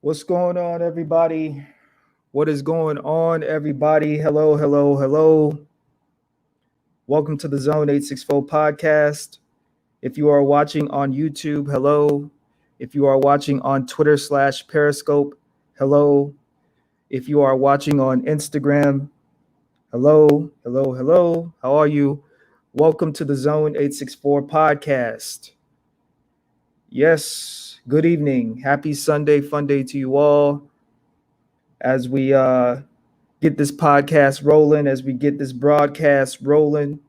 What's going on, everybody? What is going on, everybody? Hello, hello, hello. Welcome to the Zone 864 podcast. If you are watching on YouTube, hello. If you are watching on Twitter/Periscope, hello. If you are watching on Instagram, hello, hello, hello. How are you? Welcome to the Zone 864 podcast. Yes, good evening. Happy Sunday, fun day to you all. As we get this podcast rolling, as we get this broadcast rolling,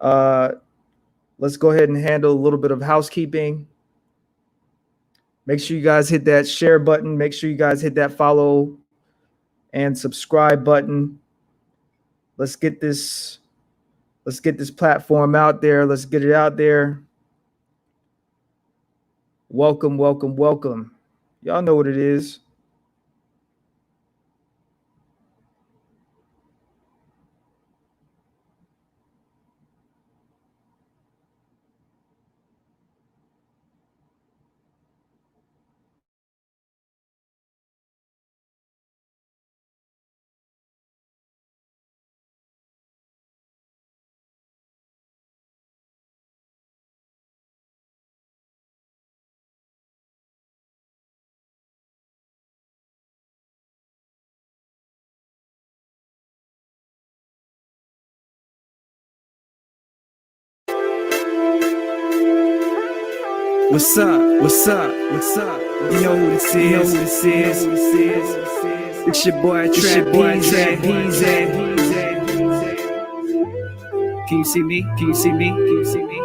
let's go ahead and handle a little bit of housekeeping. Make sure you guys hit that share button. Make sure you guys hit that follow and subscribe button. Let's get this platform out there. Let's get it out there. Welcome, welcome, welcome. Y'all know what it is. What's up? What's up? What's up? You know who this is? It's your boy Trap Peasy. Can you see me? Can you see me? Can you see me?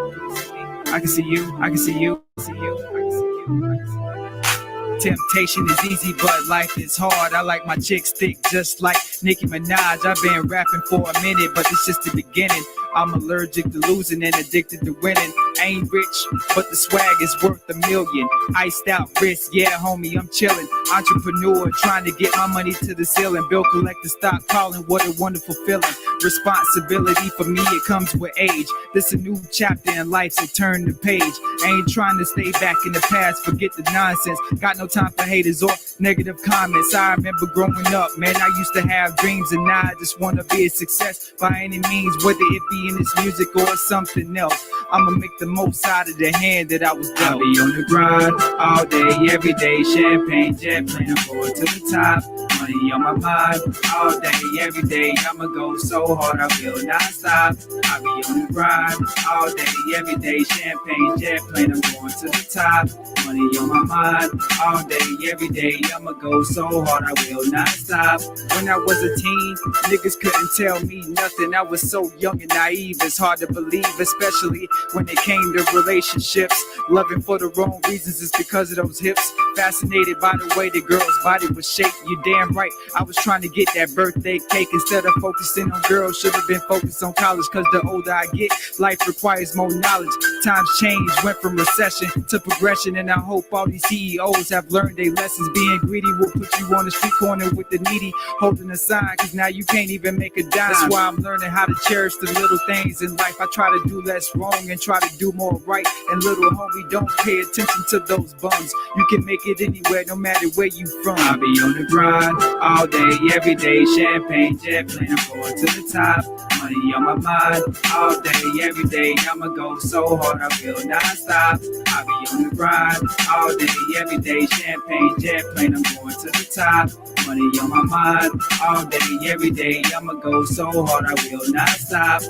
I can see you. I can see you. I can see you. I can see you. Temptation is easy, but life is hard. I like my chicks thick, just like Nicki Minaj. I've been rapping for a minute, but it's just the beginning. I'm allergic to losing and addicted to winning. Ain't rich, but the swag is worth $1 million. Iced out wrist, yeah, homie, I'm chillin'. Entrepreneur, trying to get my money to the ceiling. Bill collector, stock calling, what a wonderful feeling. Responsibility for me, it comes with age. This a new chapter in life, so turn the page. Ain't trying to stay back in the past, forget the nonsense. Got no time for haters or negative comments. I remember growing up, man, I used to have dreams, and now I just wanna be a success by any means, whether it be in this music or something else. I'ma make the most out of the hand that I was dealt. I'll be on the grind all day, every day. Champagne, jet plane, I'm going to the top. Money on my mind all day, every day. I'ma go so hard, I will not stop. I'll be on the grind all day, every day. Champagne, jet plane, I'm going to the top. Money on my mind all day, every day. I'ma go so hard, I will not stop. When I was a teen, niggas couldn't tell me nothing. I was so young and naive, it's hard to believe, especially when it came to relationships. Loving for the wrong reasons is because of those hips. Fascinated by the way the girl's body was shaped. You damn right, I was trying to get that birthday cake. Instead of focusing on girls, should have been focused on college. Cause the older I get, life requires more knowledge. Times change, went from recession to progression. And I hope all these CEOs have learned their lessons. Being greedy will put you on the street corner with the needy, holding a sign, cause now you can't even make a dime. That's why I'm learning how to cherish the little things in life. I try to do less wrong and try to do more right. And little homie, don't pay attention to those bums. You can make it anywhere, no matter where you from. I'll be on the grind all day, every day. Champagne, jet plane, I'm going to the top. Money on my mind all day, every day. I'ma go so hard, I will not stop. I'll be on the grind all day, every day. Champagne, jet plane, I'm going to the top. Money on my mind all day, every day. I'ma go so hard, I will not stop.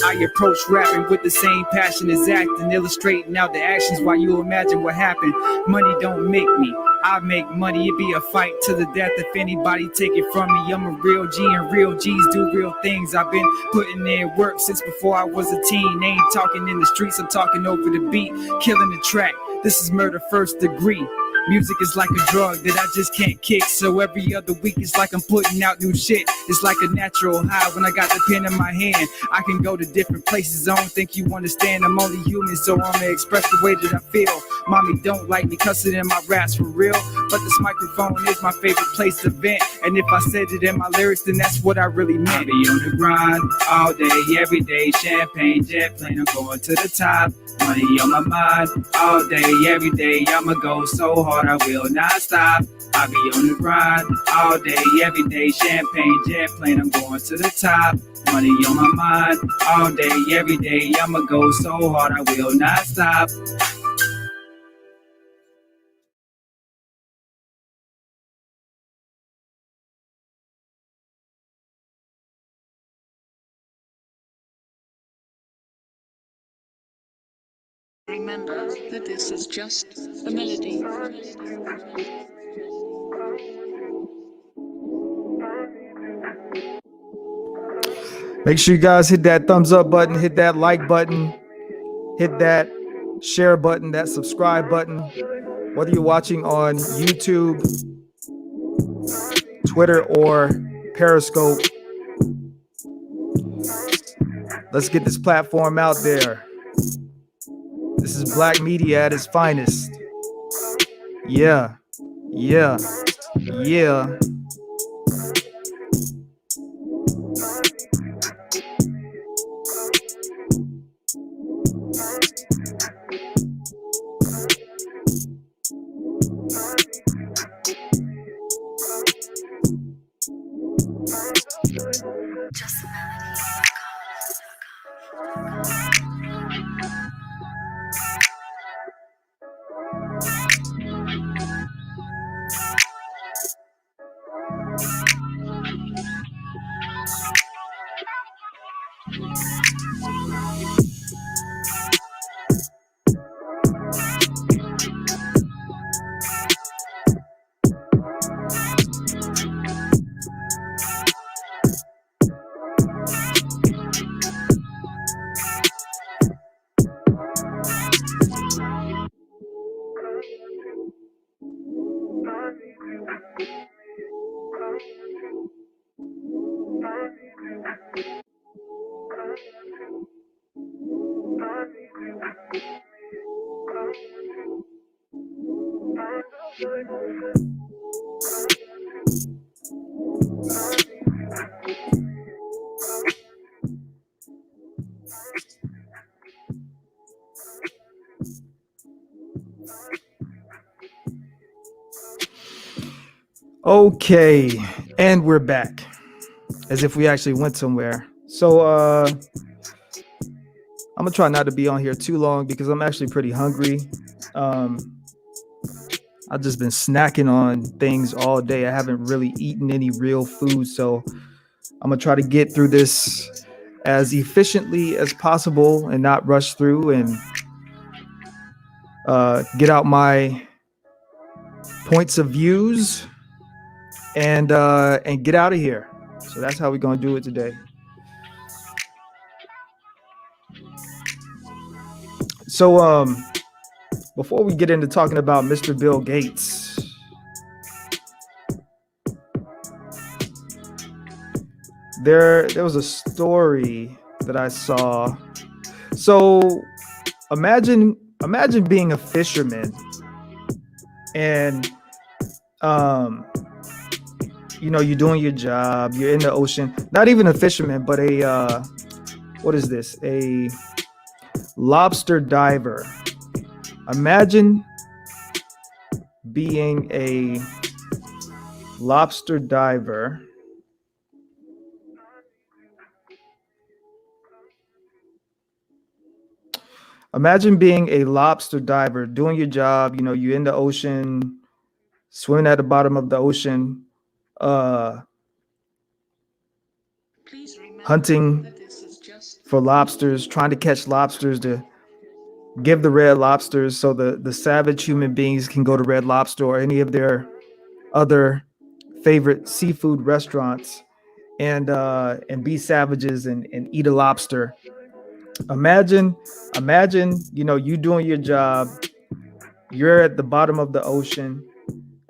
I approach rapping with the same passion as acting, illustrating out the actions while you imagine what happened. Money don't make me, I make money. It be a fight to the death if anybody take it from me. I'm a real G and real G's do real things. I've been putting in work since before I was a teen. Ain't talking in the streets, I'm talking over the beat, killing the track. This is murder first degree. Music is like a drug that I just can't kick. So every other week it's like I'm putting out new shit. It's like a natural high when I got the pen in my hand. I can go to different places, I don't think you understand. I'm only human, so I'ma express the way that I feel. Mommy don't like me cussing in my raps for real, but this microphone is my favorite place to vent. And if I said it in my lyrics, then that's what I really meant. I be on the grind all day, every day. Champagne, jet plane, I'm going to the top. Money on my mind all day, every day. I'ma go so hard, I will not stop. I be on the grind all day, every day. Champagne, jet plane, I'm going to the top. Money on my mind all day, every day. I'ma go so hard, I will not stop. Remember that this is just a melody. Make sure you guys hit that thumbs up button, hit that like button, hit that share button, that subscribe button. Whether you're watching on YouTube, Twitter, or Periscope, let's get this platform out there. This is Black media at its finest. Yeah, yeah, yeah. Okay, and we're back, as if we actually went somewhere. So I'm gonna try not to be on here too long because I'm actually pretty hungry. I've just been snacking on things all day. I haven't really eaten any real food, so I'm gonna try to get through this as efficiently as possible and not rush through and get out my points of views and get out of here. So that's how we're gonna do it today. So before we get into talking about Mr. Bill Gates, there was a story that I saw. So imagine being a fisherman and you're doing your job, you're in the ocean, not even a fisherman, but a lobster diver. Imagine being a lobster diver doing your job. You're in the ocean, swimming at the bottom of the ocean, hunting for lobsters, trying to catch lobsters to give the Red Lobsters so the savage human beings can go to Red Lobster or any of their other favorite seafood restaurants and be savages and eat a lobster. Imagine, you doing your job, you're at the bottom of the ocean,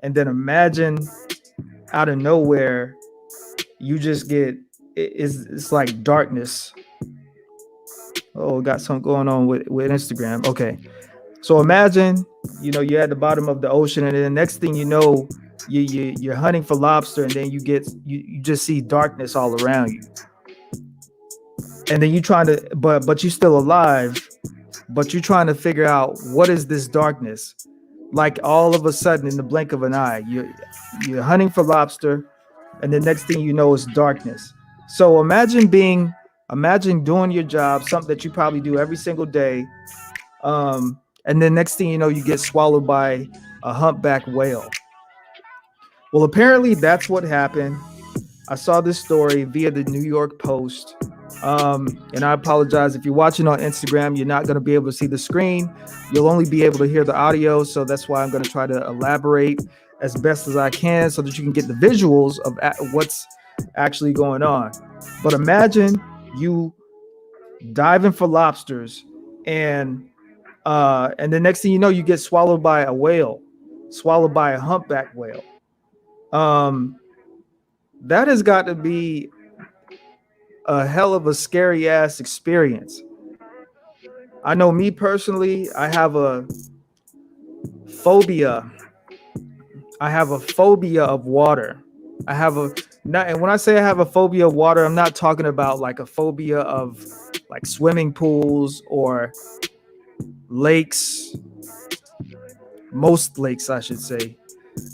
and then imagine out of nowhere, you just get, it's like darkness. Oh, got something going on with Instagram. Okay. So imagine, you're at the bottom of the ocean, and then the next thing you know, you're hunting for lobster, and then you just see darkness all around you. And then you trying to, but you're still alive, but you're trying to figure out what is this darkness. Like all of a sudden, in the blink of an eye, you're hunting for lobster, and the next thing you know is darkness. So imagine doing your job, something that you probably do every single day, and then next thing you know, you get swallowed by a humpback whale. Well, apparently that's what happened. I saw this story via the New York Post. And I apologize if you're watching on Instagram, you're not going to be able to see the screen. You'll only be able to hear the audio. So that's why I'm going to try to elaborate as best as I can so that you can get the visuals of what's actually going on. But imagine you diving for lobsters and the next thing you know, you get swallowed by a whale, swallowed by a humpback whale. That has got to be a hell of a scary ass experience. I know me personally, I have a phobia. I have a phobia of water. And when I say I have a phobia of water, I'm not talking about like a phobia of like swimming pools or lakes. Most lakes, I should say.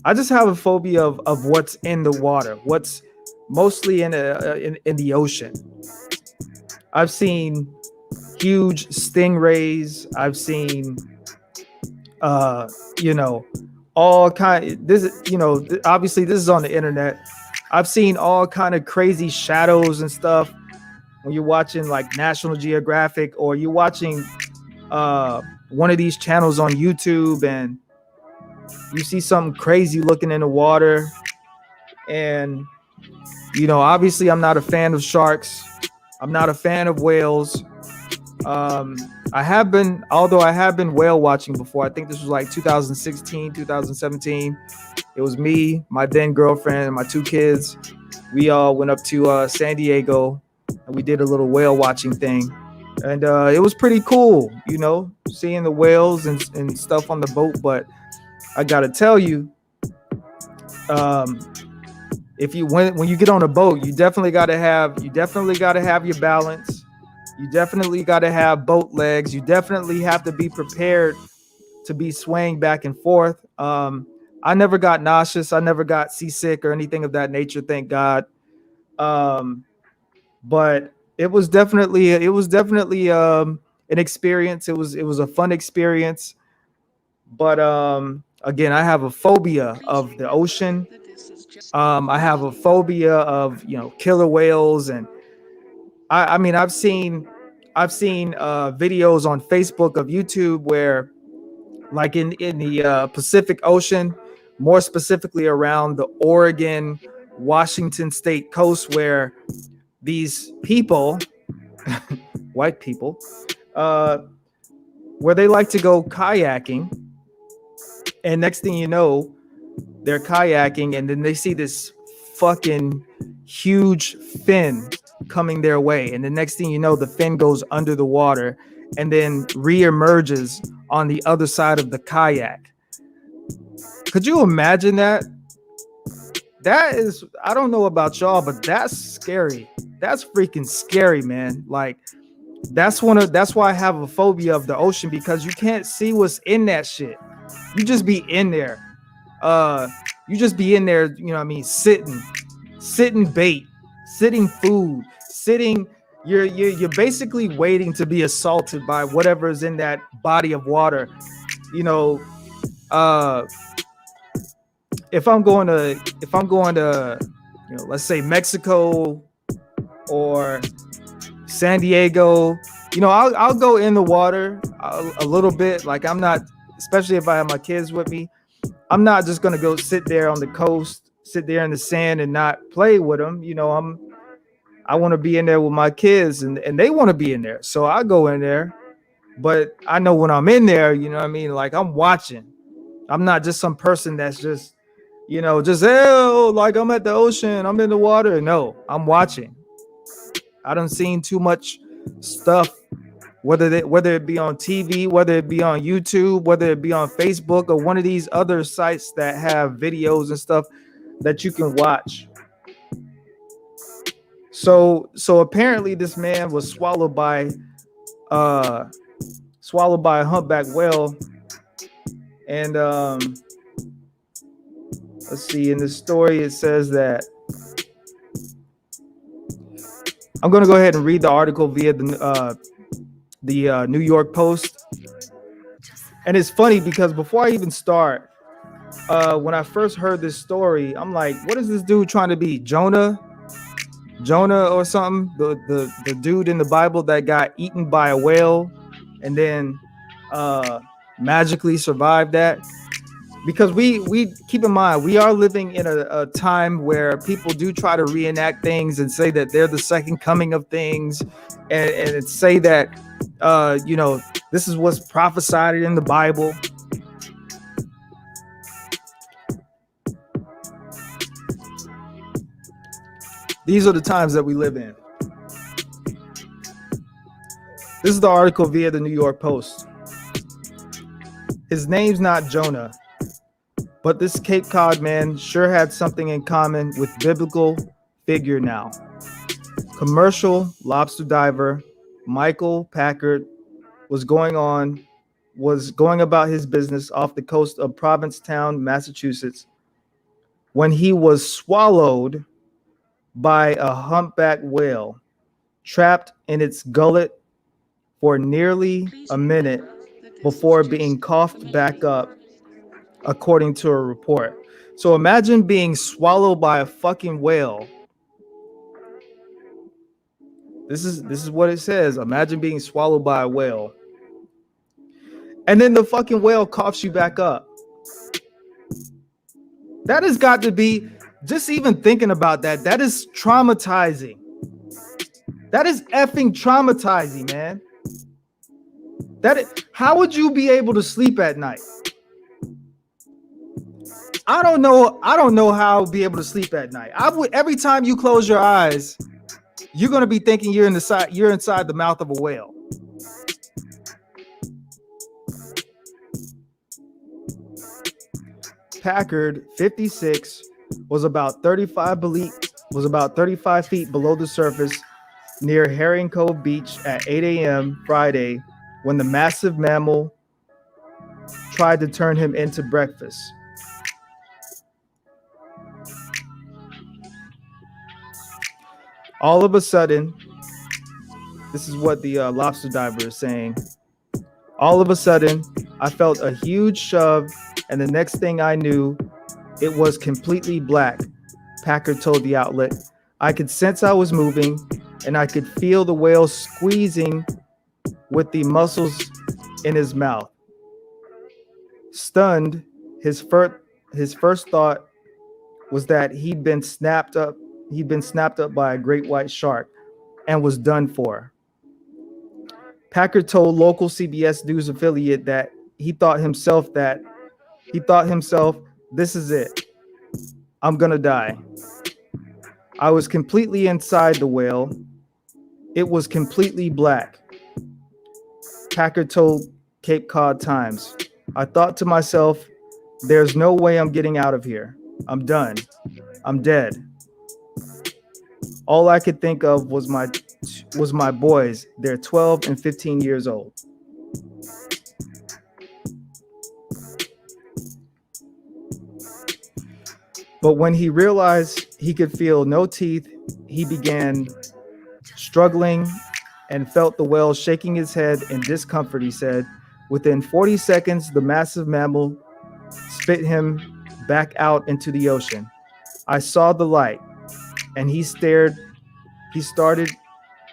I just have a phobia of what's in the water, what's mostly in the ocean. I've seen huge stingrays. I've seen, all kind. This, obviously this is on the internet. I've seen all kind of crazy shadows and stuff when you're watching like National Geographic or you're watching one of these channels on YouTube and you see something crazy looking in the water. And, obviously I'm not a fan of sharks. I'm not a fan of whales. I have been whale watching before. I think this was like 2016, 2017. It was me, my then girlfriend, and my two kids. We all went up to San Diego and we did a little whale watching thing. And it was pretty cool, seeing the whales and stuff on the boat. But I gotta tell you, when you get on a boat, you definitely gotta have your balance. You definitely gotta have boat legs. You definitely have to be prepared to be swaying back and forth. I never got nauseous. I never got seasick or anything of that nature, thank God. But it was definitely an experience. It was a fun experience. But again, I have a phobia of the ocean. I have a phobia of killer whales, and I mean I've seen videos on Facebook of YouTube where, like in the Pacific Ocean, more specifically around the Oregon, Washington State coast, where these people, white people, where they like to go kayaking, and next thing you know, they're kayaking, and then they see this fucking huge fin coming their way, and the next thing you know, the fin goes under the water and then re-emerges on the other side of the kayak. Could you imagine that? That is, I don't know about y'all, but that's scary. That's freaking scary, man. Like that's why I have a phobia of the ocean, because you can't see what's in that shit. You just be in there. Sitting bait, sitting food, you're basically waiting to be assaulted by whatever is in that body of water. If I'm going to let's say Mexico or San Diego, I'll go in the water a little bit. Like I'm not, especially if I have my kids with me, I'm not just going to go sit there on the coast, sit there in the sand and not play with them. I want to be in there with my kids and they want to be in there. So I go in there, but I know when I'm in there, like I'm watching. I'm not just some person that's just, like I'm at the ocean, I'm in the water. No, I'm watching. I done seen too much stuff, whether it be on TV, whether it be on YouTube, whether it be on Facebook or one of these other sites that have videos and stuff that you can watch. So apparently this man was swallowed by swallowed by a humpback whale. And let's see, in this story, it says that I'm going to go ahead and read the article via the New York Post. And it's funny because before I even start, when I first heard this story, I'm like, what is this dude trying to be? Jonah or something? The dude in the Bible that got eaten by a whale and then magically survived that? Because we keep in mind, we are living in a time where people do try to reenact things and say that they're the second coming of things, and say that this is what's prophesied in the Bible. These are the times that we live in. This is the article via the New York Post. His name's not Jonah, but this Cape Cod man sure had something in common with biblical figure now. Commercial lobster diver Michael Packard was going about his business off the coast of Provincetown, Massachusetts, when he was swallowed by a humpback whale, trapped in its gullet for nearly a minute before being coughed back up, according to a report. So imagine being swallowed by a fucking whale. This is what it says. Imagine being swallowed by a whale. And then the fucking whale coughs you back up. That has got to be, just even thinking about that, that is traumatizing. That is effing traumatizing, man. How would you be able to sleep at night? I don't know how I'll be able to sleep at night. Every time you close your eyes, you're going to be thinking you're inside the mouth of a whale. Packard, 56, was about 35 feet below the surface near Herring Cove Beach at 8 a.m. Friday when the massive mammal tried to turn him into breakfast. All of a sudden, this is what the lobster diver is saying. All of a sudden, I felt a huge shove, and the next thing I knew, it was completely black, Packard told the outlet. I could sense I was moving, and I could feel the whale squeezing with the muscles in his mouth. Stunned, his first thought was that he'd been snapped up by a great white shark and was done for. Packard told local CBS News affiliate that he thought himself, this is it. I'm gonna die. I was completely inside the whale. It was completely black. Packard told Cape Cod Times, I thought to myself, there's no way I'm getting out of here. I'm done. I'm dead. All I could think of was my boys. They're 12 and 15 years old. But when he realized he could feel no teeth, he began struggling and felt the whale shaking his head in discomfort, he said. Within 40 seconds, the massive mammal spit him back out into the ocean. I saw the light, and he started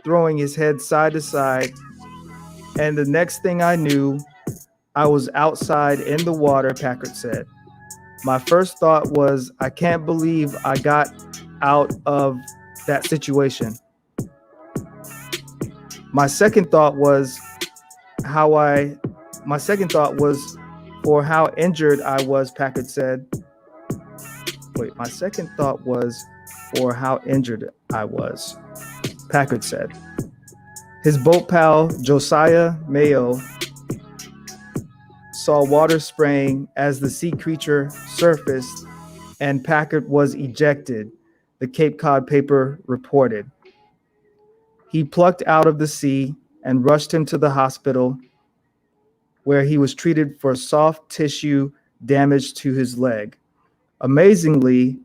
throwing his head side to side, and the next thing I knew, I was outside in the water, Packard said. My first thought was, I can't believe I got out of that situation. My second thought was for how injured I was, Packard said. My second thought was for how injured I was, Packard said. His boat pal, Josiah Mayo, saw water spraying as the sea creature surfaced and Packard was ejected, the Cape Cod paper reported. He plucked out of the sea and rushed him to the hospital. where he was treated for soft tissue damage to his leg. Amazingly,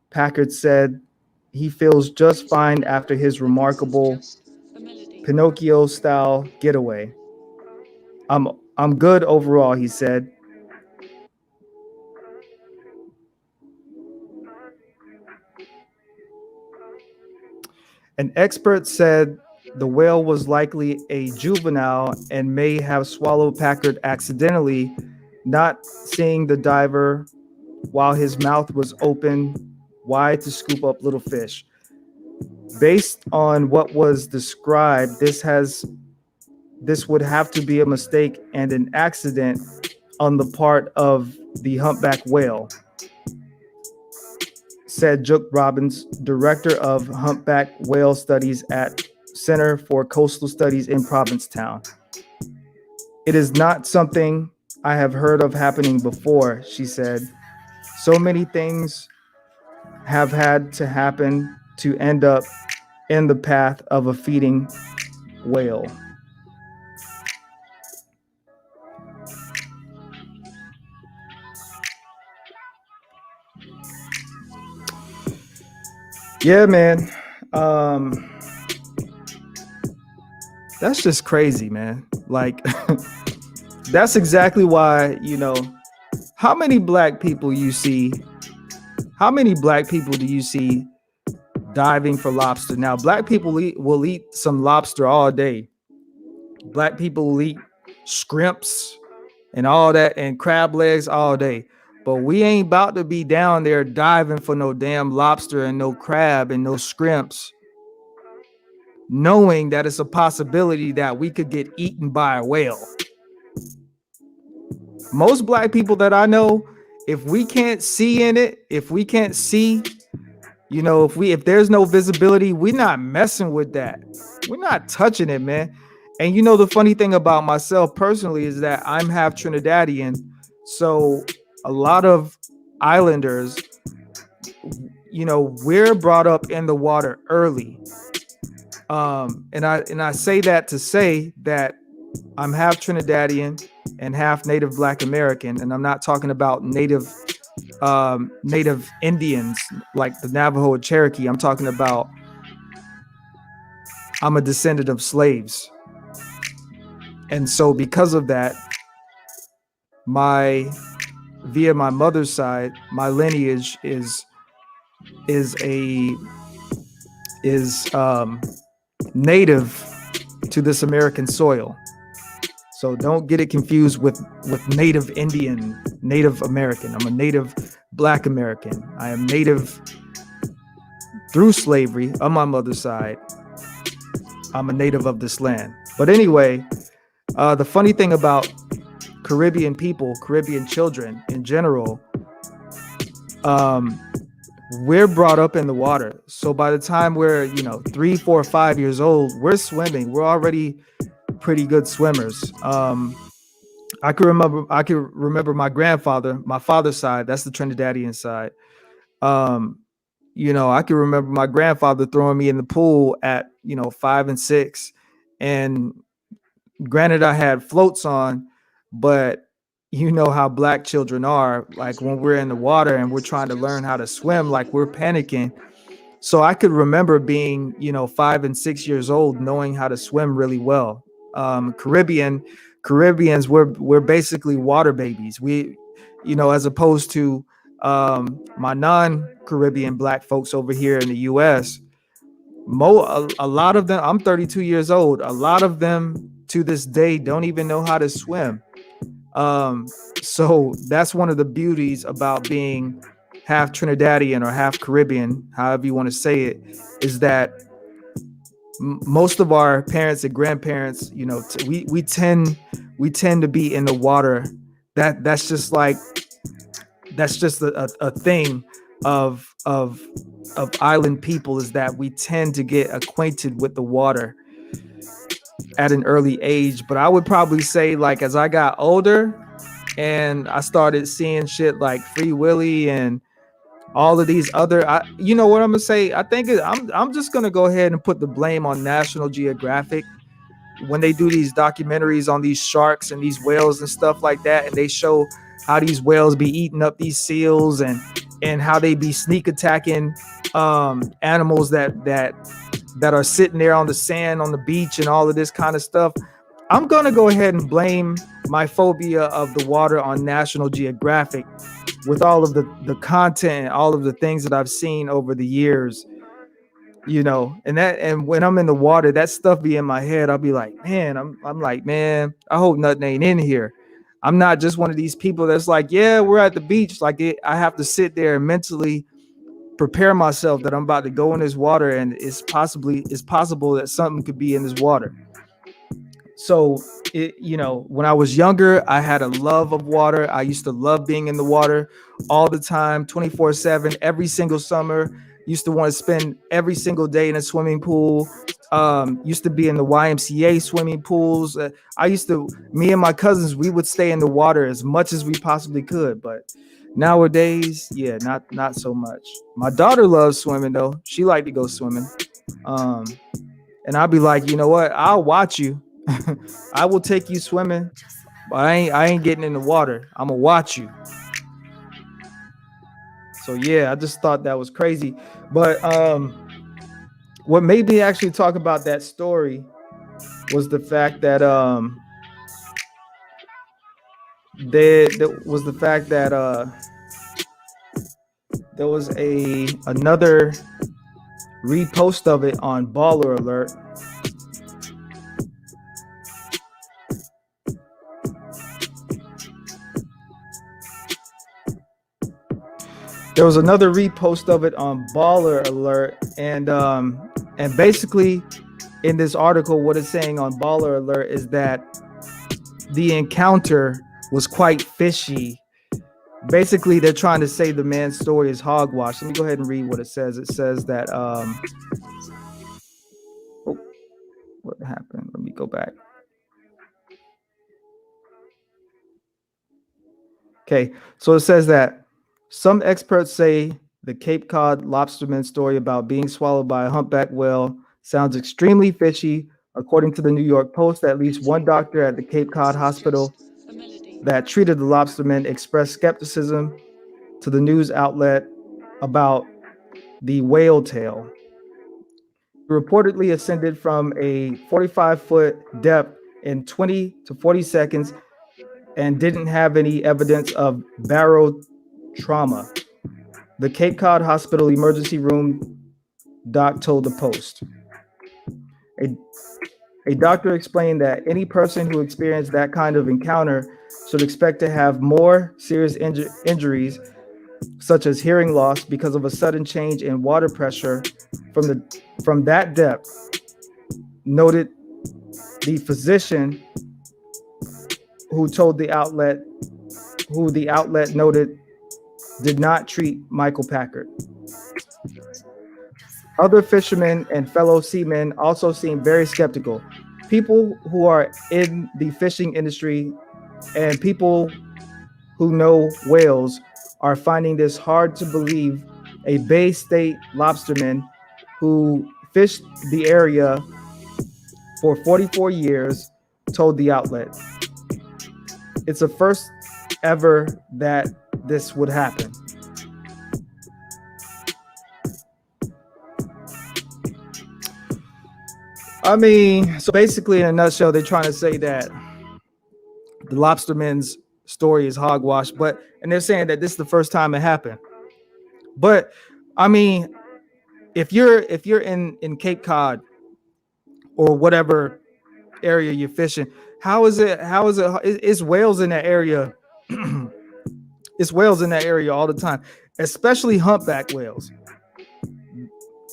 Packard said he feels just fine after his remarkable Pinocchio-style getaway. I'm good overall, he said. An expert said the whale was likely a juvenile and may have swallowed Packard accidentally, not seeing the diver while his mouth was open wide to scoop up little fish. Based on what was described, this would have to be a mistake and an accident on the part of the humpback whale, said Jook Robbins, director of humpback whale studies at Center for Coastal Studies in Provincetown. It is not something I have heard of happening before, she said. So many things have had to happen to end up in the path of a feeding whale. Yeah, man. That's just crazy, man. Like, that's exactly why, how many black people do you see diving for lobster? Now, black people will eat some lobster all day. Black people will eat shrimps and all that and crab legs all day. But we ain't about to be down there diving for no damn lobster and no crab and no shrimps, knowing that it's a possibility that we could get eaten by a whale. Most black people that I know, if we can't see in it, if there's no visibility, we're not messing with that. We're not touching it, man. And the funny thing about myself personally is that I'm half Trinidadian. So a lot of islanders, we're brought up in the water early. And I say that to say that I'm half Trinidadian and half Native Black American, and I'm not talking about Native Indians like the Navajo or Cherokee. I'm talking about I'm a descendant of slaves, and so because of that, via my mother's side, my lineage is native to this American soil. So don't get it confused with Native Indian, Native American. I'm a Native Black American. I am Native through slavery on my mother's side. I'm a native of this land. But anyway, the funny thing about Caribbean people, Caribbean children in general, we're brought up in the water. So by the time we're 3, 4, 5 years old, we're swimming. We're already pretty good swimmers. I can remember my grandfather, my father's side, that's the Trinidadian side. I can remember my grandfather throwing me in the pool at 5 and 6, and granted I had floats on, but how black children are, like when we're in the water and we're trying to learn how to swim, like we're panicking. So I could remember being 5 and 6 years old, knowing how to swim really well. Caribbeans, we're basically water babies. We, as opposed to my non-Caribbean black folks over here in the US, a lot of them, I'm 32 years old, a lot of them to this day don't even know how to swim. So that's one of the beauties about being half Trinidadian or half Caribbean, however you want to say it, is that most of our parents and grandparents, we tend to be in the water. That's just a thing of island people, is that we tend to get acquainted with the water at an early age. But I would probably say, like, as I got older and I started seeing shit like Free Willy and all of these other, you know what I'm gonna say? I think I'm just gonna go ahead and put the blame on National Geographic, when they do these documentaries on these sharks and these whales and stuff like that, and they show how these whales be eating up these seals and how they be sneak attacking animals that are sitting there on the sand on the beach and all of this kind of stuff. I'm gonna go ahead and blame my phobia of the water on National Geographic, with all of the content and all of the things that I've seen over the years, and when I'm in the water, that stuff be in my head. I'll be like, man, I'm like, man, I hope nothing ain't in here. I'm not just one of these people that's like, yeah, we're at the beach. Like I have to sit there and mentally prepare myself that I'm about to go in this water, and it's possible that something could be in this water. So when I was younger, I had a love of water. I used to love being in the water all the time, 24/7, every single summer. Used to want to spend every single day in a swimming pool. Used to be in the YMCA swimming pools. Me and my cousins, we would stay in the water as much as we possibly could. But nowadays, yeah, not so much. My daughter loves swimming though. She liked to go swimming. And I'll be like, you know what? I'll watch you. I will take you swimming, but I ain't getting in the water. I'm gonna watch you. So yeah, I just thought that was crazy. But what made me actually talk about that story was the fact that there was another repost of it on Baller Alert. There was another repost of it on Baller Alert, and basically in this article, what it's saying on Baller Alert is that the encounter was quite fishy. Basically, they're trying to say the man's story is hogwash. Let me go ahead and read what it says. It says that what happened? Let me go back. Okay, so it says that some experts say the Cape Cod lobsterman story about being swallowed by a humpback whale sounds extremely fishy. According to the New York Post, at least one doctor at the Cape Cod hospital that treated the lobsterman expressed skepticism to the news outlet about the whale tail. He reportedly ascended from a 45-foot depth in 20 to 40 seconds and didn't have any evidence of barotrauma. The Cape Cod Hospital emergency room doc told the Post. A doctor explained that any person who experienced that kind of encounter should expect to have more serious injuries, such as hearing loss, because of a sudden change in water pressure from that depth, noted the physician who the outlet noted did not treat Michael Packard. Other fishermen and fellow seamen also seem very skeptical. People who are in the fishing industry and people who know whales are finding this hard to believe. A Bay State lobsterman who fished the area for 44 years told the outlet, "It's the first ever that this would happen." I mean, so basically in a nutshell, they're trying to say that the lobsterman's story is hogwash, and they're saying that this is the first time it happened. But I mean, if you're in Cape Cod or whatever area you're fishing, how is it it's whales in that area. It's whales in that area all the time, especially humpback whales.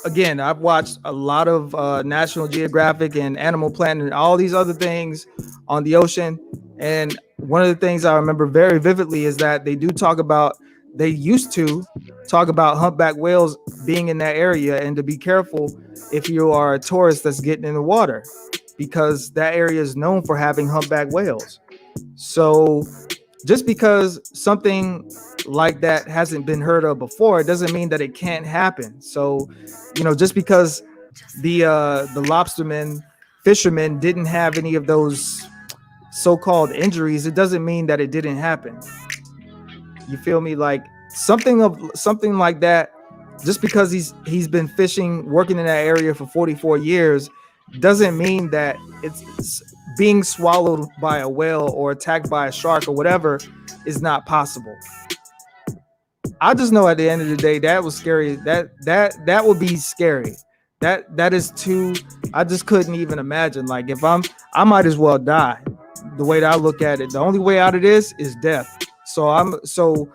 Again, I've watched a lot of National Geographic and Animal Planet and all these other things on the ocean. And one of the things I remember very vividly is that they used to talk about humpback whales being in that area, and to be careful if you are a tourist that's getting in the water, because that area is known for having humpback whales. So just because something like that hasn't been heard of before, it doesn't mean that it can't happen. So, just because the lobsterman fishermen didn't have any of those so-called injuries, it doesn't mean that it didn't happen. You feel me? Like something like that, just because he's been fishing, working in that area for 44 years, doesn't mean that it's being swallowed by a whale or attacked by a shark or whatever is not possible. I just know at the end of the day that was scary. That would be scary. That is too. I just couldn't even imagine. Like if I might as well die. The way that I look at it, the only way out of this is death. So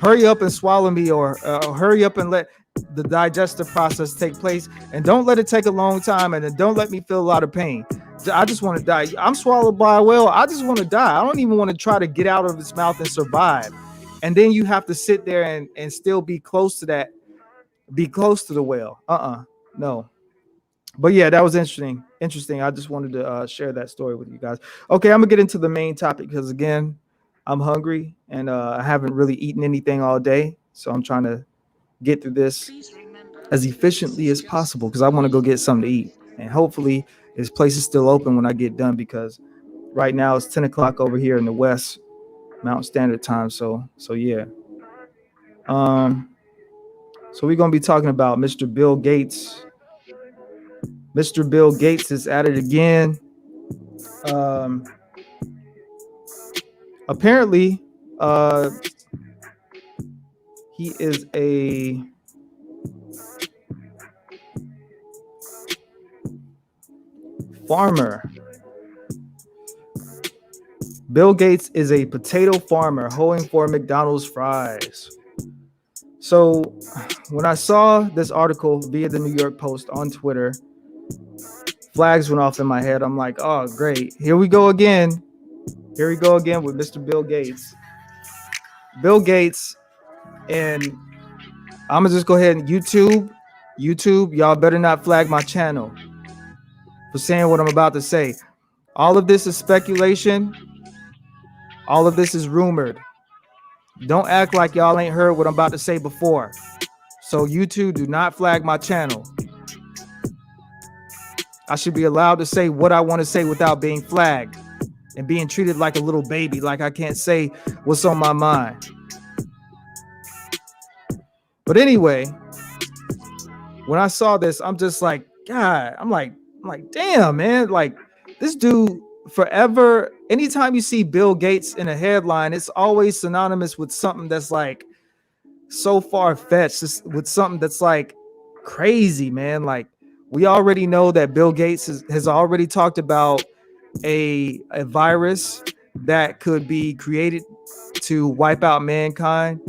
hurry up and swallow me, or hurry up and let the digestive process take place, and don't let it take a long time, and then don't let me feel a lot of pain. I just want to die. I'm swallowed by a whale. I just want to die. I don't even want to try to get out of its mouth and survive. And then you have to sit there and still be close to that, be close to the whale. No. But yeah, that was interesting. I just wanted to share that story with you guys. Okay, I'm gonna get into the main topic because again, I'm hungry and I haven't really eaten anything all day, so I'm trying to get through this as efficiently as possible because I want to go get something to eat. And hopefully, this place is still open when I get done because right now it's 10 o'clock over here in the West Mountain Standard Time. So yeah. So we're gonna be talking about Mr. Bill Gates. Mr. Bill Gates is at it again. Apparently, he is a farmer. Bill Gates is a potato farmer hoeing for McDonald's fries. So when I saw this article via the New York Post on Twitter, flags went off in my head. I'm like, oh, great. Here we go again. Here we go again with Mr. Bill Gates. Bill Gates, and I'm going to just go ahead and YouTube, y'all better not flag my channel for saying what I'm about to say. All of this is speculation. All of this is rumored. Don't act like y'all ain't heard what I'm about to say before. So YouTube, do not flag my channel. I should be allowed to say what I want to say without being flagged and being treated like a little baby, like I can't say what's on my mind. But anyway, when I saw this, I'm just like, God, I'm like, damn, man, like this dude forever. Anytime you see Bill Gates in a headline, it's always synonymous with something that's like so far-fetched, with something that's like crazy, man. Like we already know that Bill Gates has already talked about a virus that could be created to wipe out mankind.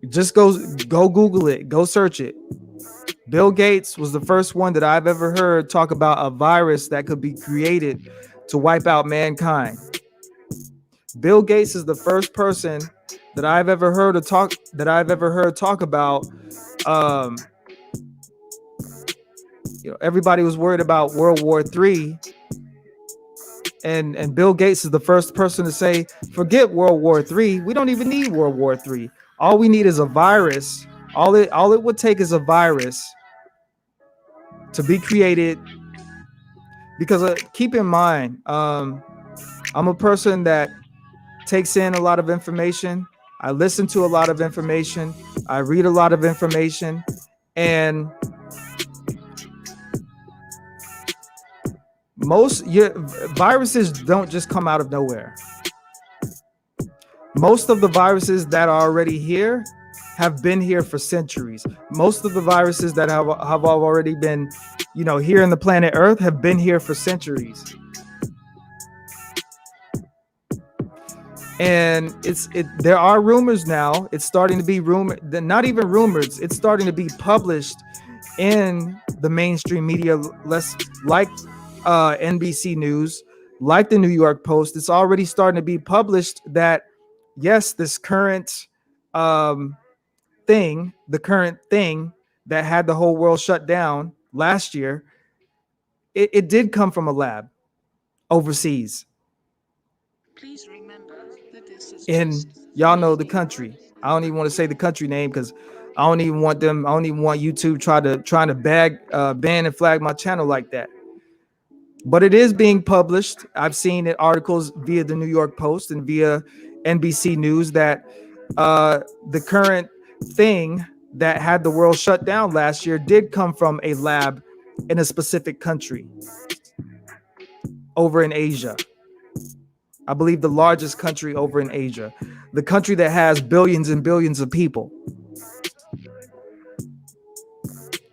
Just go Google it, go search it. Bill Gates was the first one that I've ever heard talk about a virus that could be created to wipe out mankind. Bill Gates is the first person that I've ever heard talk about. Everybody was worried about World War III, and Bill Gates is the first person to say, "Forget World War III. We don't even need World War III. All we need is a virus. All it would take is a virus to be created." Because keep in mind, I'm a person that takes in a lot of information. I listen to a lot of information. I read a lot of information, and viruses don't just come out of nowhere. Most of the viruses that are already here have been here for centuries. Most of the viruses that have already been, here in the planet Earth have been here for centuries. And there are rumors now. It's starting to be not even rumors. It's starting to be published in the mainstream media, like NBC News, like the New York Post. It's already starting to be published that yes, this current thing that had the whole world shut down last year, it did come from a lab overseas. Please remember that this is And y'all know the country. I don't even want to say the country name because I don't even want YouTube trying to ban and flag my channel like that. But it is being published. I've seen it articles via the New York Post and via NBC News that the current thing that had the world shut down last year did come from a lab in a specific country over in Asia. I believe the largest country over in Asia, the country that has billions and billions of people.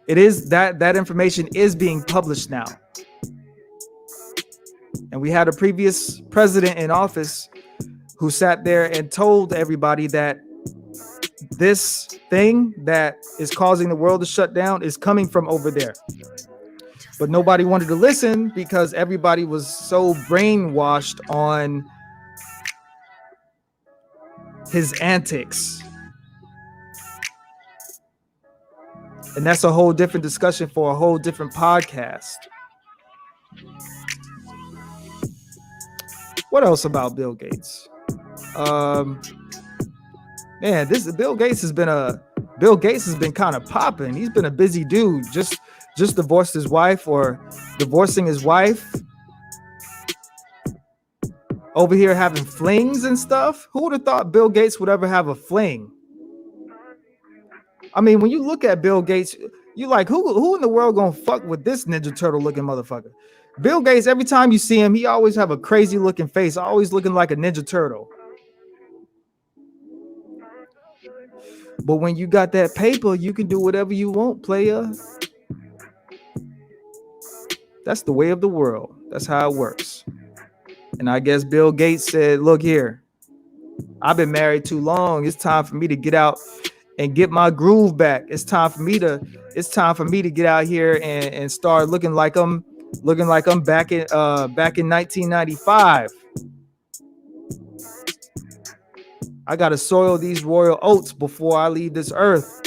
It is that information is being published now. And we had a previous president in office who sat there and told everybody that this thing that is causing the world to shut down is coming from over there. But nobody wanted to listen because everybody was so brainwashed on his antics. And that's a whole different discussion for a whole different podcast. What else about Bill Gates? Man, Bill Gates has been kind of popping. He's been a busy dude. Just divorced his wife or divorcing his wife. Over here having flings and stuff. Who would have thought Bill Gates would ever have a fling? I mean, when you look at Bill Gates, you like, who in the world gonna fuck with this Ninja Turtle looking motherfucker? Bill Gates, every time you see him, he always have a crazy looking face, always looking like a Ninja Turtle. But when you got that paper, you can do whatever you want, player. That's the way of the world. That's how it works. And I guess Bill Gates said, look here, I've been married too long. It's time for me to get out and get my groove back. It's time for me to get out here and start looking like I'm back in 1995. I gotta soil these royal oats before I leave this earth.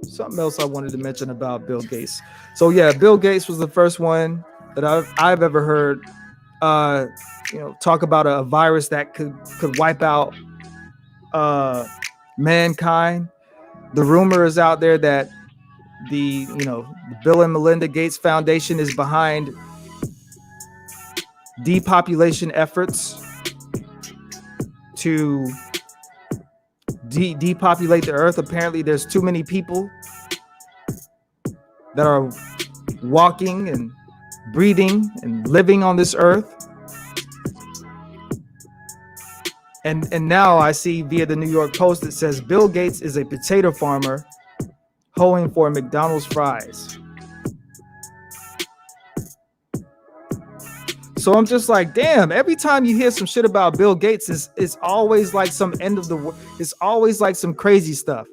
Something else I wanted to mention about Bill Gates. So yeah, Bill Gates was the first one that I've ever heard talk about a virus that could wipe out mankind. The rumor is out there that the Bill and Melinda Gates Foundation is behind depopulation efforts to depopulate the earth. Apparently there's too many people that are walking and breathing and living on this earth. And now I see via the New York Post it says Bill Gates is a potato farmer hoeing for McDonald's fries. So I'm just like, damn, every time you hear some shit about Bill Gates, it's always like some end of the world. It's always like some crazy stuff.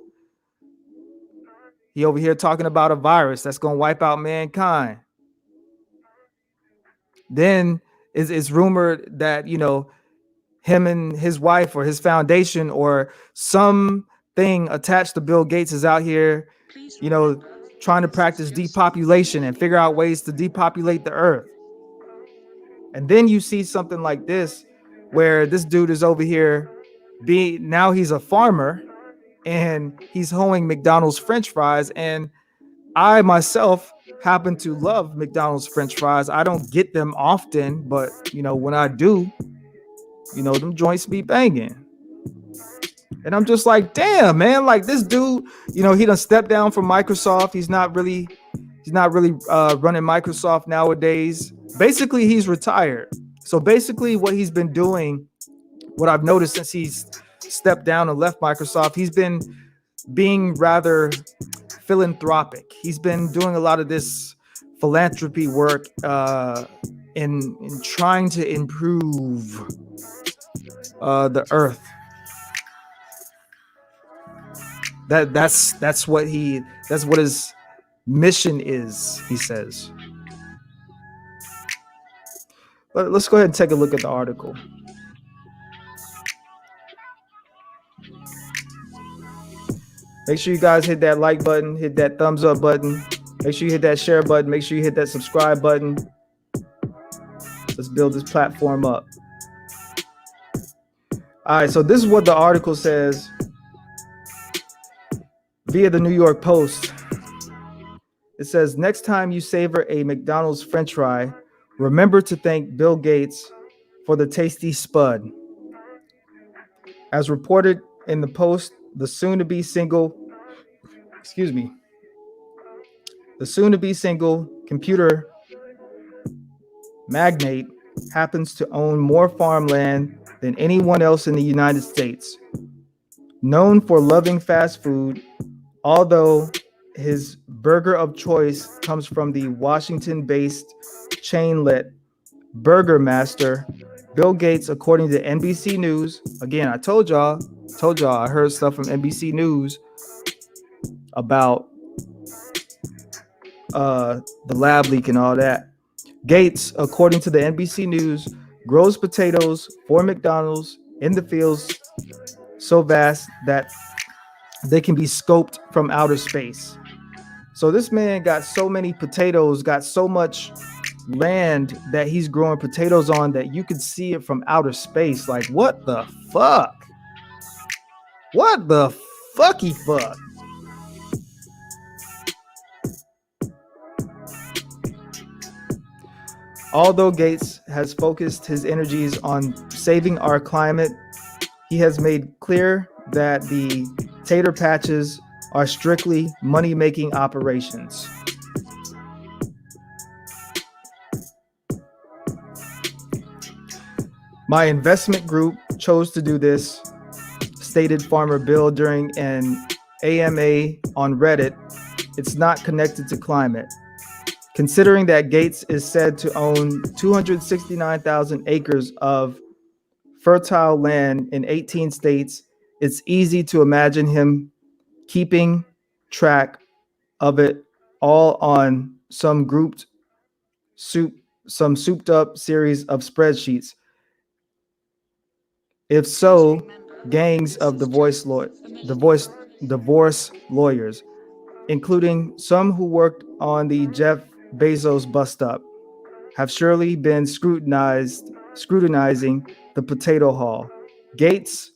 He over here talking about a virus that's going to wipe out mankind. Then it's rumored that, him and his wife or his foundation or something attached to Bill Gates is out here, trying to practice depopulation and figure out ways to depopulate the earth. And then you see something like this, where this dude is over here now he's a farmer and he's hoeing McDonald's French fries. And I myself happen to love McDonald's French fries. I don't get them often, but when I do, them joints be banging. And I'm just like, damn, man, like this dude, he done stepped down from Microsoft. He's not really running Microsoft nowadays. Basically, he's retired. So basically what he's been doing, what I've noticed since he's stepped down and left Microsoft, he's been being rather philanthropic. He's been doing a lot of this philanthropy work in trying to improve the earth. That's what his mission is, he says. But let's go ahead and take a look at the article. Make sure you guys hit that like button, hit that thumbs up button. Make sure you hit that share button. Make sure you hit that subscribe button. Let's build this platform up. All right, so this is what the article says via the New York Post. It says, next time you savor a McDonald's French fry, remember to thank Bill Gates for the tasty spud. As reported in the Post, the soon-to-be single computer magnate happens to own more farmland than anyone else in the United States. Known for loving fast food, although his burger of choice comes from the Washington-based chainlet Burger Master, Bill Gates, according to NBC News. Again, I told y'all, I heard stuff from NBC News about the lab leak and all that. Gates, according to the NBC News, grows potatoes for McDonald's in the fields so vast that they can be scoped from outer space. So this man got so many potatoes, got so much land that he's growing potatoes on that you could see it from outer space. Like, what the fuck? What the fucky fuck? Although Gates has focused his energies on saving our climate, he has made clear that the tater patches are strictly money-making operations. My investment group chose to do this, stated Farmer Bill during an AMA on Reddit. It's not connected to climate. Considering that Gates is said to own 269,000 acres of fertile land in 18 states, it's easy to imagine him keeping track of it all on some souped up series of spreadsheets. If so, gangs of divorce lawyers, including some who worked on the Jeff Bezos bust up, have surely been scrutinizing the potato haul. Gates,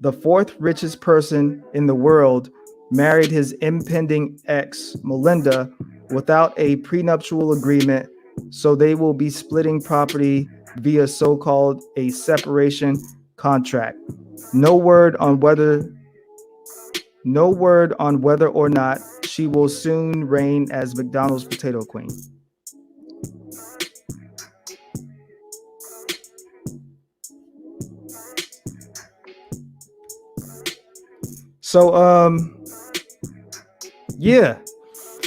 the fourth richest person in the world, married his impending ex, Melinda, without a prenuptial agreement, so they will be splitting property via so-called a separation contract. No word on whether or not she will soon reign as McDonald's potato queen. So yeah.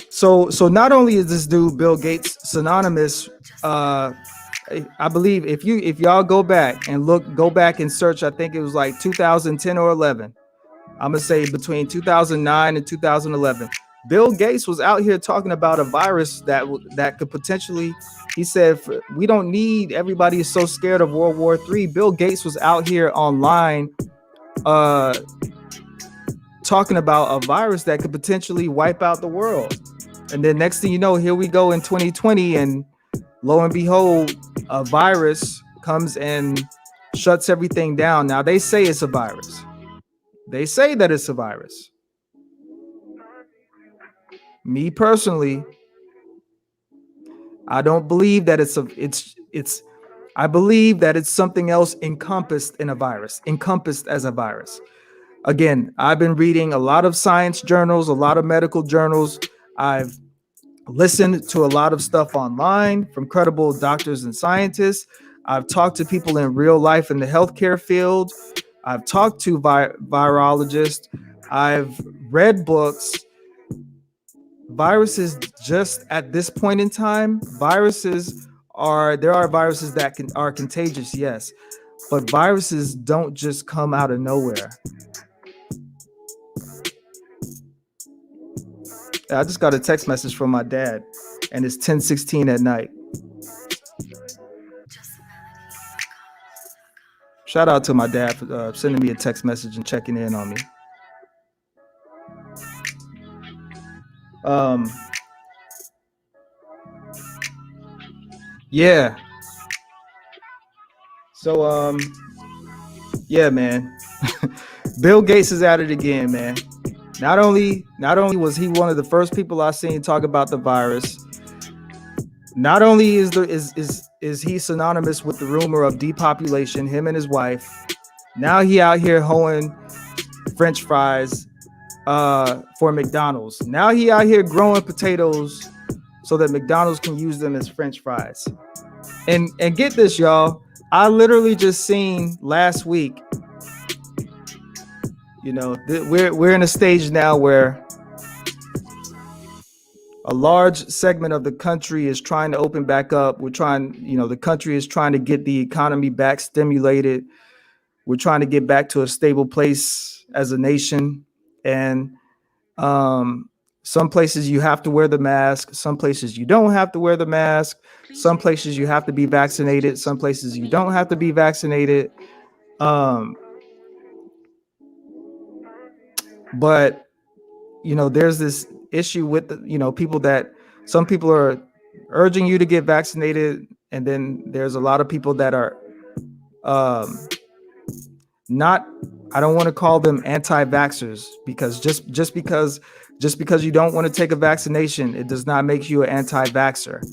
So not only is this dude Bill Gates synonymous, I believe if y'all go back and search, I think it was like 2010 or 11. I'm gonna say between 2009 and 2011. Bill Gates was out here talking about a virus that could potentially, he said, we don't need, everybody is so scared of World War III. Bill Gates was out here online talking about a virus that could potentially wipe out the world. And then next thing you know, here we go in 2020, and lo and behold, a virus comes and shuts everything down. Now they say it's a virus. They say that it's a virus. Me personally, I don't believe that I believe that it's something else encompassed as a virus. Again, I've been reading a lot of science journals, a lot of medical journals. I've listened to a lot of stuff online from credible doctors and scientists. I've talked to people in real life in the healthcare field. I've talked to virologists. I've read books. Viruses, just at this point in time, there are viruses that are contagious, yes, but viruses don't just come out of nowhere. I just got a text message from my dad, and it's 10:16 at night. Shout out to my dad for sending me a text message and checking in on me. Yeah. So Yeah, man. Bill Gates is at it again, man. Not only was he one of the first people I seen talk about the virus, not only is he synonymous with the rumor of depopulation, him and his wife. Now he out here hoeing French fries for McDonald's. Now he out here growing potatoes so that McDonald's can use them as French fries. And get this, y'all. I literally just seen last week. You know, we're in a stage now where a large segment of the country is trying to open back up. The country is trying to get the economy back stimulated. We're trying to get back to a stable place as a nation. And some places you have to wear the mask. Some places you don't have to wear the mask. Some places you have to be vaccinated. Some places you don't have to be vaccinated. But, there's this issue with, people that some people are urging you to get vaccinated. And then there's a lot of people that are not, I don't want to call them anti-vaxxers, because just because you don't want to take a vaccination, it does not make you an anti-vaxxer.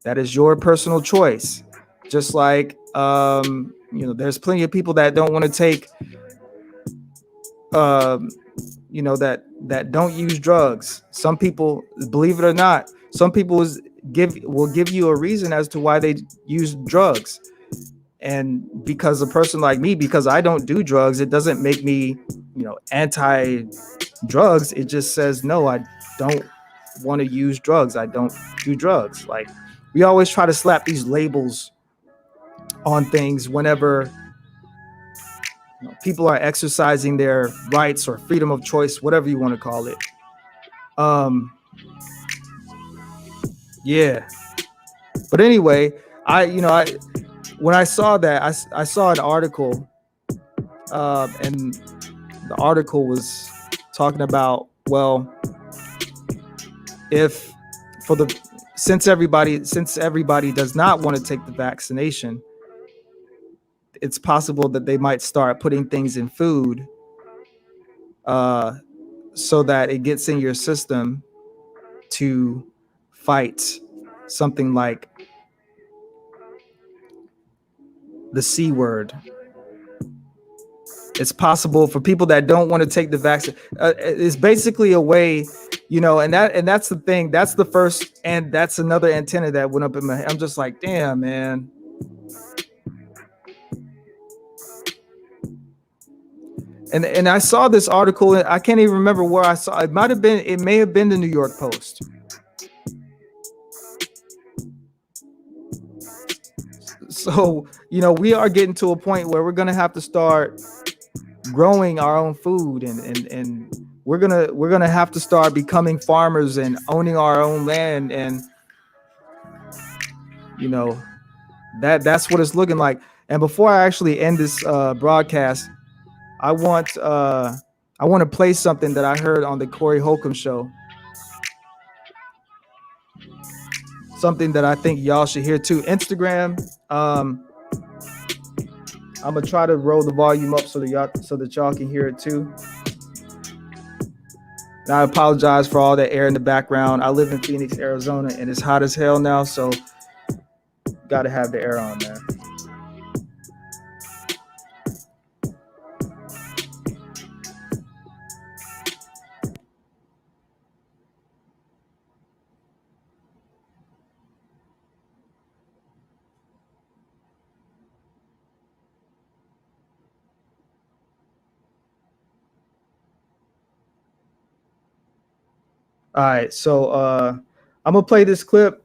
That is your personal choice. Just like, there's plenty of people that don't want to take, that don't use drugs. Some people, believe it or not, some people will give you a reason as to why they use drugs. And because a person like me, because I don't do drugs, it doesn't make me, anti-drugs. It just says, no, I don't want to use drugs. I don't do drugs. Like, we always try to slap these labels on things whenever people are exercising their rights or freedom of choice, whatever you want to call it. Yeah. But anyway, when I saw that, I saw an article, and the article was talking about, well, since everybody does not want to take the vaccination, it's possible that they might start putting things in food so that it gets in your system to fight something like the C word. It's possible for people that don't want to take the vaccine. It's basically a way, and that's the thing. That's the first, and that's another antenna that went up in my head. I'm just like, damn, man. And I saw this article. I can't even remember where I saw it. It may have been the New York Post. So, we are getting to a point where we're going to have to start growing our own food, and we're going to have to start becoming farmers and owning our own land. And, that's what it's looking like. And before I actually end this broadcast, I want to play something that I heard on the Corey Holcomb show. Something that I think y'all should hear too. Instagram. I'm gonna try to roll the volume up so that y'all can hear it too. And I apologize for all that air in the background. I live in Phoenix, Arizona, and it's hot as hell now, so gotta have the air on, man. All right, so I'm gonna play this clip.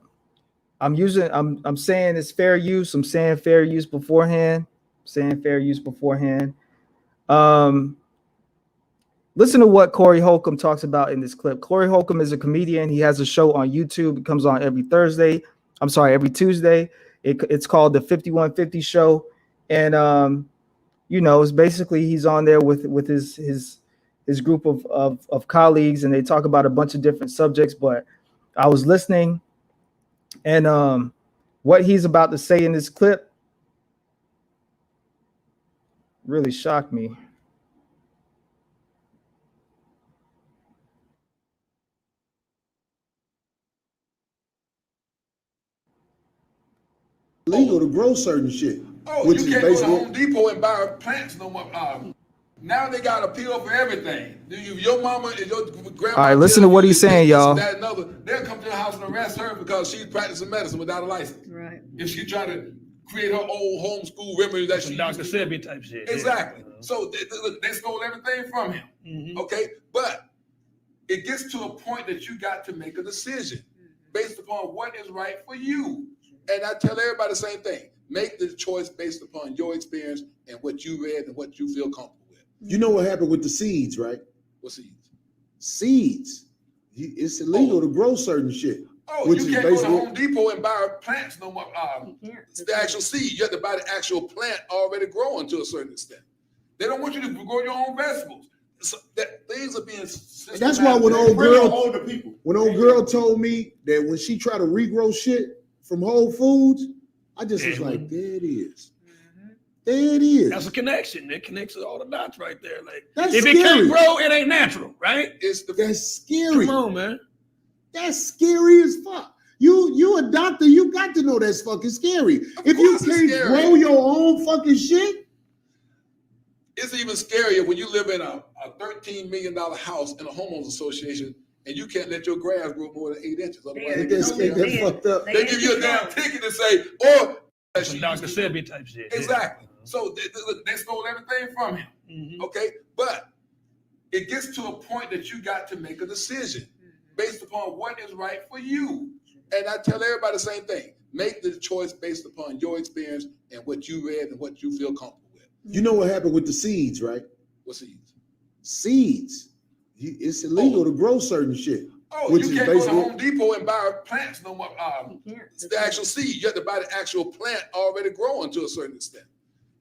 I'm saying it's fair use. I'm saying fair use beforehand. Listen to what Corey Holcomb talks about in this clip. Corey Holcomb is a comedian. He has a show on YouTube. It comes on every Tuesday. It's called the 5150 Show, and it's basically he's on there with his group of colleagues, and they talk about a bunch of different subjects. But I was listening, and what he's about to say in this clip really shocked me. Legal to grow certain shit. Oh, which you is can't go to basically Home Depot and buy plants no more. Now they got a pill for everything. Your mama and your grandma. All right, listen to what he's saying, y'all. That and other. They'll come to the house and arrest her because she's practicing medicine without a license. Right. If she's trying to create her own homeschool remedy that she Dr. used to do. Sebi type shit. Exactly. Yeah. So they stole everything from him. Mhm. Okay, but it gets to a point that you got to make a decision based upon what is right for you. And I tell everybody the same thing. Make the choice based upon your experience and what you read and what you feel comfortable with. you know what happened with the seeds, right? What seeds? Seeds. It's illegal to grow certain shit. Oh, which you is can't go to basically Home Depot and buy plants no more. You can't. It's the actual seed. You have to buy the actual plant already growing to a certain extent. They don't want you to grow your own vegetables. So that things are being. And that's why when old older girl, people. when old girl told me that when she tried to regrow shit from Whole Foods, I just was like, there it is. There it is. That's a connection. It connects all the dots right there. Like That's if scary. it can't grow, it ain't natural, right? It's the That's scary. Come on, man. That's scary as fuck. You a doctor, you got to know that's fucking scary. If you course it's can't scary. grow your own fucking shit, It's even scarier when you live in a $13 million house in a homeowners association and you can't let your grass grow more than 8 inches. Otherwise, They that's fucked up. they give you a damn ticket to say, or That's a Dr. Sebi type shit. exactly. So they stole everything from him. Mhm. Okay, but it gets to a point that you got to make a decision based upon what is right for you. And I tell everybody the same thing. Make the choice based upon your experience and what you read and what you feel comfortable with. You know what happened with the seeds, right? What seeds? Seeds. It's illegal to grow certain shit. Oh, Which you is can't go to basically- Home Depot and buy plants no more. You can't. It's the actual seed. You have to buy the actual plant already growing to a certain extent.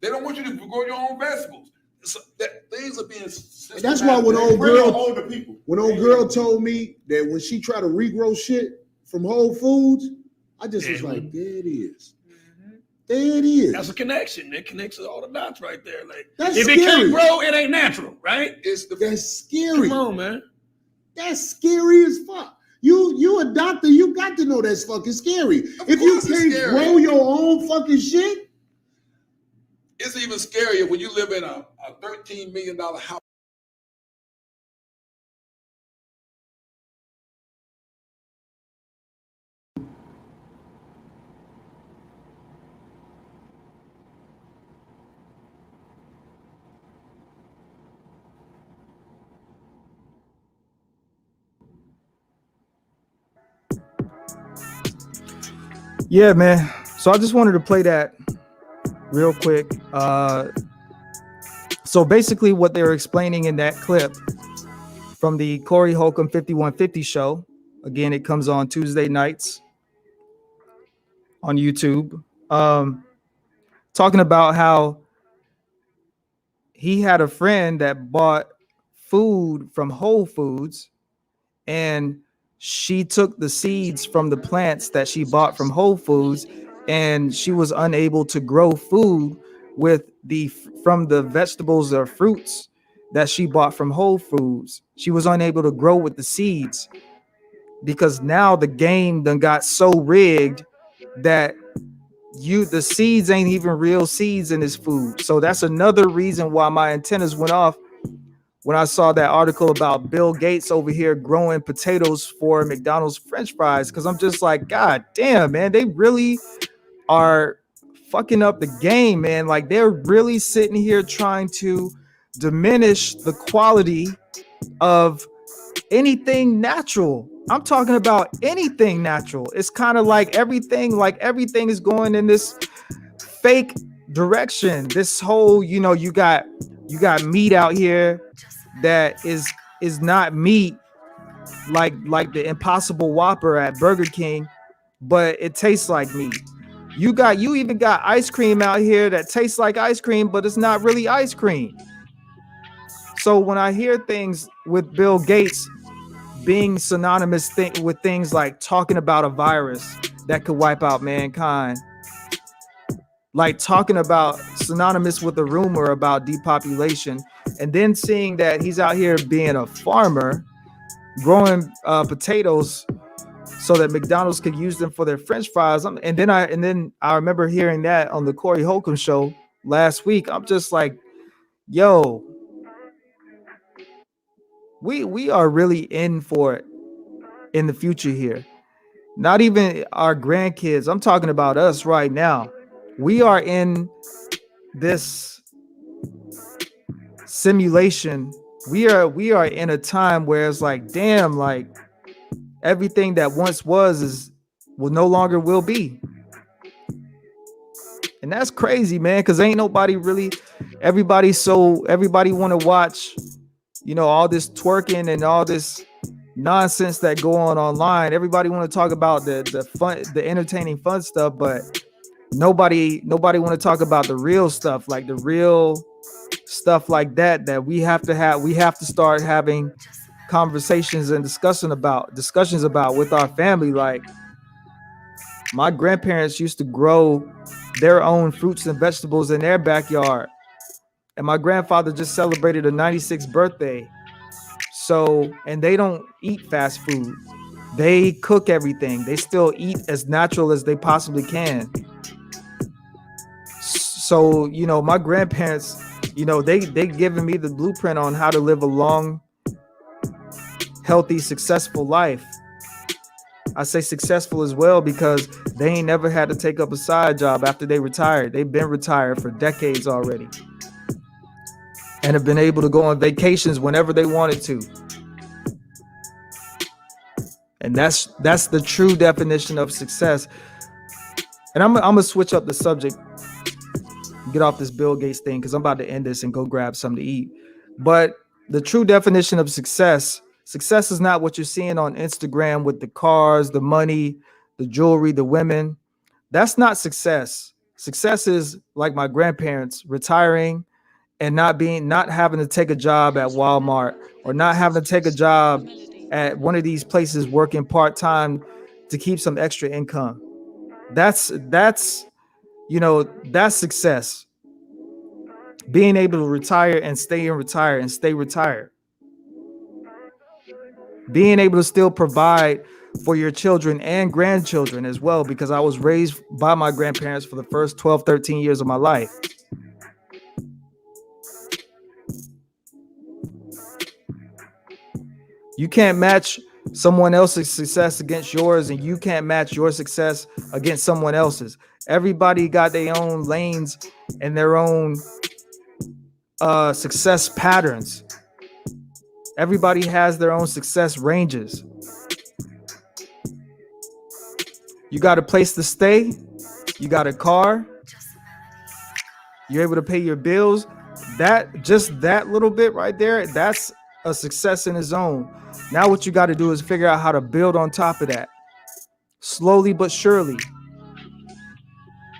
They don't want you to grow your own vegetables. So that things are being. And that's why when old girl, older people. when old girl told me that when she tried to regrow shit from Whole Foods, I just was like, there it is. There it is. That's a connection. It connects all the dots right there. Like That's if scary. it can't grow, it ain't natural, right? It's the That's scary. Come on, man. That's scary as fuck. You a doctor, you got to know that's fucking scary. If you course it's can't scary. grow your own fucking shit, It's even scarier when you live in a $13 million house. Yeah, man. So I just wanted to play that real quick. So basically what they were explaining in that clip from the Corey Holcomb 5150 show, again, it comes on Tuesday nights on YouTube, talking about how he had a friend that bought food from Whole Foods, and she took the seeds from the plants that she bought from Whole Foods, and she was unable to grow food with from the vegetables or fruits that she bought from Whole Foods. She was unable to grow with the seeds because now the game done got so rigged that the seeds ain't even real seeds in this food. So that's another reason why my antennas went off when I saw that article about Bill Gates over here growing potatoes for McDonald's French fries, because I'm just like, God damn, man, they really are fucking up the game, man. Like they're really sitting here trying to diminish the quality of anything natural. I'm talking about anything natural. It's kind of like everything is going in this fake direction. This whole, you got meat out here that is not meat, like the Impossible Whopper at Burger King, but it tastes like meat. You even got ice cream out here that tastes like ice cream, but it's not really ice cream. So when I hear things with Bill Gates being synonymous with things like talking about a virus that could wipe out mankind, like talking about synonymous with a rumor about depopulation, and then seeing that he's out here being a farmer, growing potatoes so that McDonald's could use them for their French fries. And then I remember hearing that on the Corey Holcomb show last week. I'm just like, yo, we are really in for it in the future here. Not even our grandkids. I'm talking about us right now. We are in this simulation. We are in a time where it's like, damn, like everything that once will no longer will be. And that's crazy, man, because ain't nobody really, everybody want to watch, all this twerking and all this nonsense that go on online. Everybody want to talk about the fun, the entertaining fun stuff, but nobody want to talk about the real stuff, like the real stuff like that we have to start having conversations and discussions about with our family. Like, my grandparents used to grow their own fruits and vegetables in their backyard, and my grandfather just celebrated a 96th birthday. So, and they don't eat fast food. They cook everything. They still eat as natural as they possibly can. So, my grandparents, they giving me the blueprint on how to live a long, healthy, successful life. I say successful as well because they ain't never had to take up a side job after they retired. They've been retired for decades already and have been able to go on vacations whenever they wanted to. And that's the true definition of success. And I'm gonna switch up the subject, get off this Bill Gates thing, because I'm about to end this and go grab something to eat. But the true definition of success is not what you're seeing on Instagram with the cars, the money, the jewelry, the women. That's not success. Success is like my grandparents retiring and not having to take a job at Walmart or not having to take a job at one of these places working part-time to keep some extra income. That's success. Being able to retire and stay retired. Being able to still provide for your children and grandchildren as well, because I was raised by my grandparents for the first 12, 13 years of my life. You can't match someone else's success against yours, and you can't match your success against someone else's. Everybody got their own lanes and their own success patterns. Everybody has their own success ranges. You got a place to stay. You got a car. You're able to pay your bills. That little bit right there, that's a success in its own. Now what you got to do is figure out how to build on top of that, slowly but surely.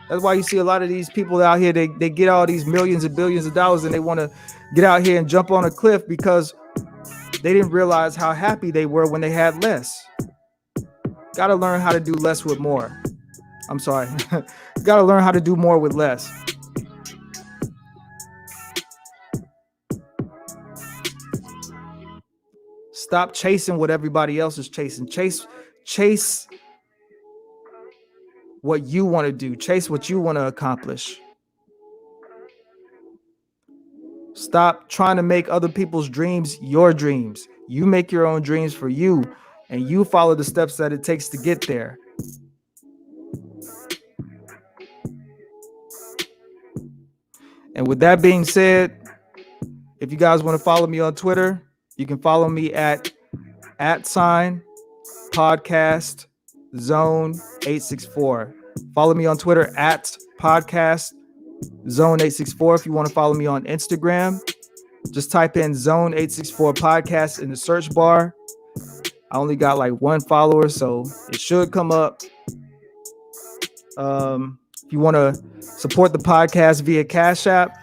That's why you see a lot of these people out here, they get all these millions and billions of dollars and they want to get out here and jump on a cliff because they didn't realize how happy they were when they had less. Got to learn how to do less with more. I'm sorry. Got to learn how to do more with less. Stop chasing what everybody else is chasing. Chase what you want to do. Chase what you want to accomplish. Stop trying to make other people's dreams your dreams. You make your own dreams for you, and you follow the steps that it takes to get there. And with that being said, if you guys want to follow me on Twitter, you can follow me at @podcast zone 864. Follow me on Twitter at podcast zone 864. If you want to follow me on Instagram, just type in zone 864 podcast in the search bar. I only got like 1 follower, so it should come up. If you want to support the podcast via Cash App,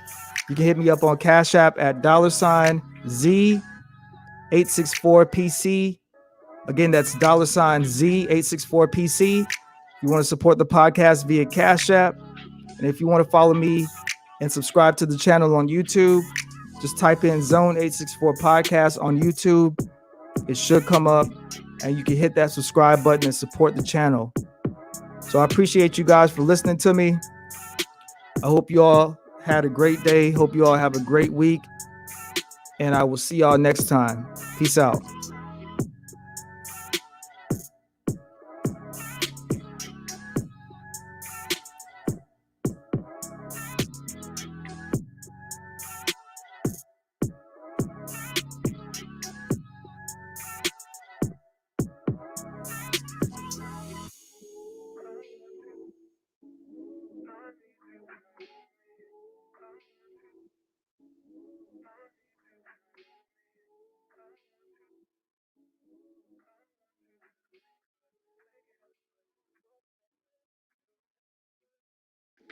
you can hit me up on Cash App at $Z864PC. Again, that's $Z864PC. If you want to support the podcast via Cash App, and if you want to follow me and subscribe to the channel on YouTube. Just type in Zone 864 Podcast on YouTube. It should come up, and you can hit that subscribe button and support the channel. So I appreciate you guys for listening to me. I hope you all had a great day. Hope you all have a great week. And I will see y'all next time. Peace out.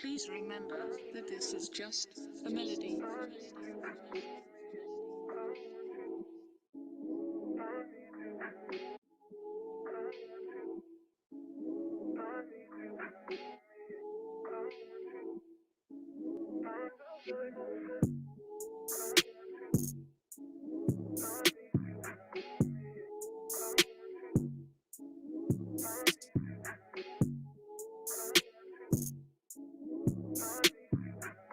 Please remember that this is just a melody.